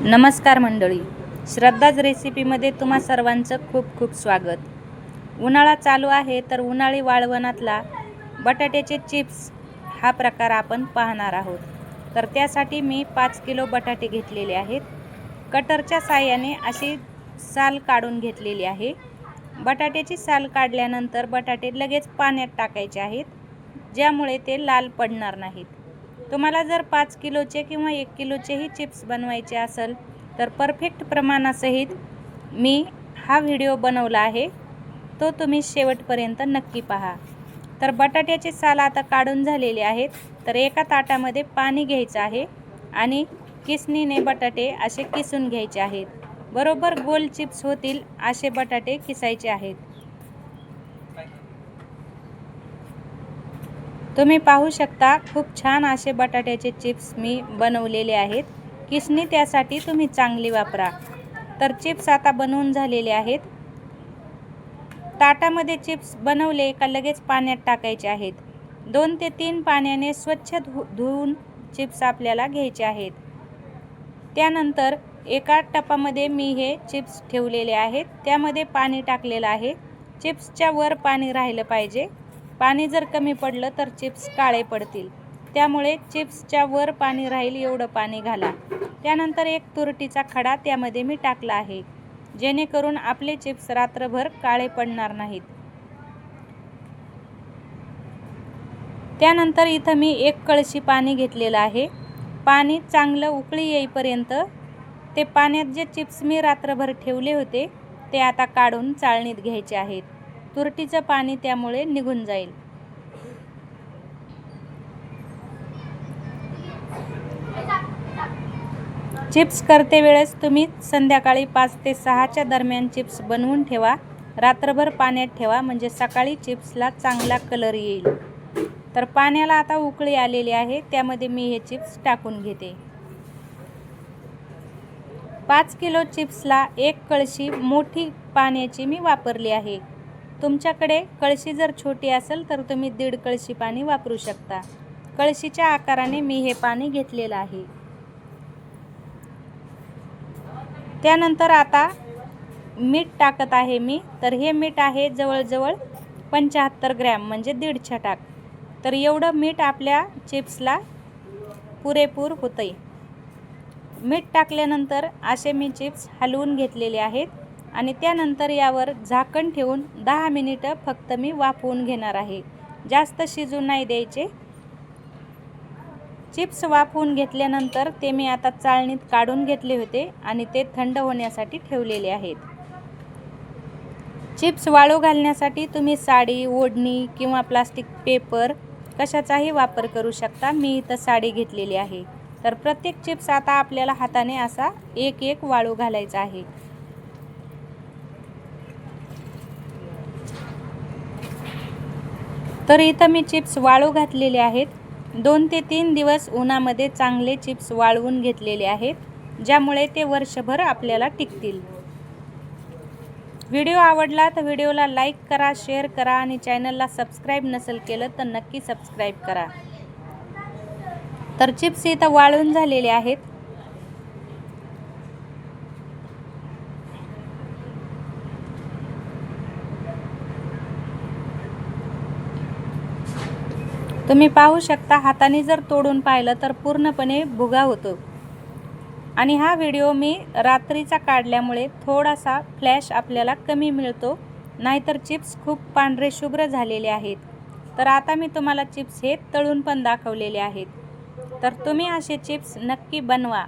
नमस्कार मंडळी, श्रद्धाज रेसिपीमध्ये तुम्हा सर्वांचं खूप खूप स्वागत. उन्हाळा चालू आहे तर उन्हाळी वाळवणातला बटाट्याचे चिप्स हा प्रकार आपण पाहणार आहोत. तर त्यासाठी मी 5 किलो बटाटे घेतलेले आहेत. कटरच्या साहाय्याने अशी साल काढून घेतलेली आहे. बटाट्याची साल काढल्यानंतर बटाटे लगेच पाण्यात टाकायचे आहेत, ज्यामुळे ते लाल पडणार नाहीत. तुम्हाला जर 5 किलोचे किंवा 1 किलोचेही चिप्स बनवायचे असेल तर परफेक्ट प्रमाणासहित मी हा व्हिडिओ बनवला आहे, तो तुम्ही शेवटपर्यंत नक्की पहा. तर बटाट्याचे साल आता काढून झालेले आहेत. तर एका ताटामध्ये पाणी घ्यायचं आहे आणि किसणीने बटाटे असे किसून घ्यायचे आहेत. बरोबर गोल चिप्स होतील असे बटाटे किसायचे आहेत. तुम्ही पाहू शकता, खूप छान असे बटाट्याचे चिप्स मी बनवलेले आहेत. किसणी त्यासाठी तुम्ही चांगली वापरा. तर चिप्स आता बनवून झालेले आहेत. ताटामध्ये चिप्स बनवले का लगेच पाण्यात टाकायचे आहेत. 2 ते 3 पाण्याने स्वच्छ धुवून चिप्स आपल्याला घ्यायचे आहेत. त्यानंतर एका टपामध्ये मी हे चिप्स ठेवलेले आहेत. त्यामध्ये पाणी टाकलेलं आहे. चिप्सच्या वर पाणी राहिलं पाहिजे. पाणी जर कमी पडलं तर चिप्स काळे पडतील, त्यामुळे चिप्सच्या वर पाणी राहील एवढं पाणी घाला. त्यानंतर एक तुरटीचा खडा त्यामध्ये मी टाकला आहे, जेणेकरून आपले चिप्स रात्रभर काळे पडणार नाहीत. त्यानंतर इथं मी 1 कळशी पाणी घेतलेलं आहे. पाणी चांगलं उकळी येईपर्यंत ते पाण्यात जे चिप्स मी रात्रभर ठेवले होते ते आता काढून चाळणीत घ्यायचे आहेत. तुरटीचं पाणी त्यामुळे निघून जाईल. चिप्स करते वेळेस तुम्ही संध्याकाळी 5 ते 6च्या दरम्यान चिप्स बनवून ठेवा. रात्रभर पाण्यात ठेवा, म्हणजे सकाळी चिप्सला चांगला कलर येईल. तर पाण्याला आता उकळी आलेली आहे, त्यामध्ये मी हे चिप्स टाकून घेते. 5 किलो चिप्सला 1 कळशी मोठी पाण्याची मी वापरली आहे. तुमच्याकडे कळशी जर छोटी असेल तर तुम्ही 1.5 कळशी पाणी वापरू शकता. कळशीच्या आकाराने मी हे पाणी घेतलेलं आहे. त्यानंतर आता मीठ टाकत आहे मी. तर हे मीठ आहे जवळजवळ 75 ग्रॅम, म्हणजे 1.5 छटाक. तर एवढं मीठ आपल्या चिप्सला पुरेपूर होतंय. मीठ टाकल्यानंतर असे मी चिप्स हलवून घेतलेले आहेत आणि त्यानंतर यावर झाकण ठेवून 10 मिनिटं फक्त मी वाफवून घेणार आहे. जास्त शिजू नाही द्यायचे. चिप्स वाफवून घेतल्यानंतर ते मी आता चाळणीत काढून घेतले होते आणि ते थंड होण्यासाठी ठेवलेले आहेत. चिप्स वाळू घालण्यासाठी तुम्ही साडी, ओढणी किंवा प्लास्टिक पेपर कशाचाही वापर करू शकता. मी इथं साडी घेतलेली आहे. तर प्रत्येक चिप्स आता आपल्याला हाताने असा एक एक वाळू घालायचा आहे. तर इथं मी चिप्स वाळू घातलेले आहेत. 2 ते 3 दिवस उन्हामध्ये चांगले चिप्स वाळवून घेतलेले आहेत, ज्यामुळे ते वर्षभर आपल्याला टिकतील. व्हिडिओ आवडला तर व्हिडिओला लाईक करा, शेअर करा आणि चॅनलला सबस्क्राईब नसेल केलं तर नक्की सबस्क्राईब करा. तर चिप्स इथं वाळून झालेले आहेत. तुम्ही पाहू शकता, हाताने जर तोडून पाहिलं तर पूर्णपणे भुगा होतो. आणि हा व्हिडिओ मी रात्रीचा काढल्यामुळे थोडासा फ्लॅश आपल्याला कमी मिळतो, नाहीतर चिप्स खूप पांढरे शुभ्र झालेले आहेत. तर आता मी तुम्हाला चिप्स हे तळून पण दाखवलेले आहेत. तर तुम्ही असे चिप्स नक्की बनवा